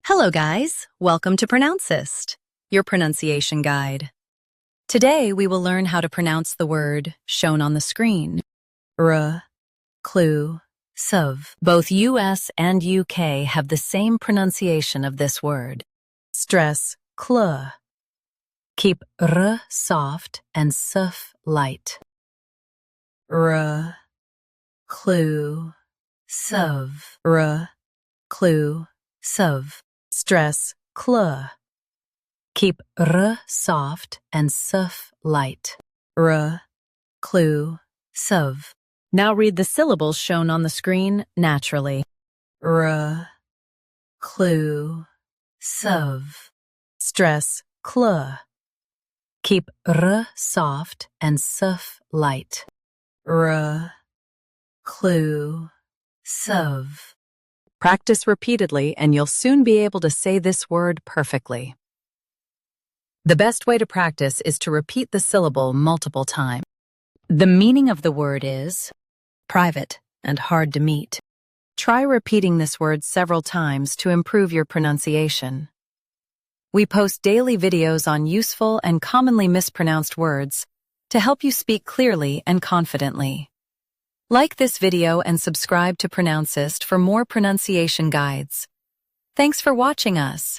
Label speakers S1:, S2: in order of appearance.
S1: Hello guys, welcome to Pronouncist, your pronunciation guide. Today we will learn how to pronounce the word shown on the screen. RECLUSIVE. Both US and UK have the same pronunciation of this word. Stress cl. Keep r soft and suf light. RECLUSIVE. RECLUSIVE. Stress cl. Keep r soft and suf light. RECLUSIVE. Now read the syllables shown on the screen naturally. RECLUSIVE. Stress cl. Keep r soft and suf light. RECLUSIVE. Practice repeatedly and you'll soon be able to say this word perfectly. The best way to practice is to repeat the syllable multiple times. The meaning of the word is private and hard to meet. Try repeating this word several times to improve your pronunciation. We post daily videos on useful and commonly mispronounced words to help you speak clearly and confidently. Like this video and subscribe to Pronouncist for more pronunciation guides. Thanks for watching us.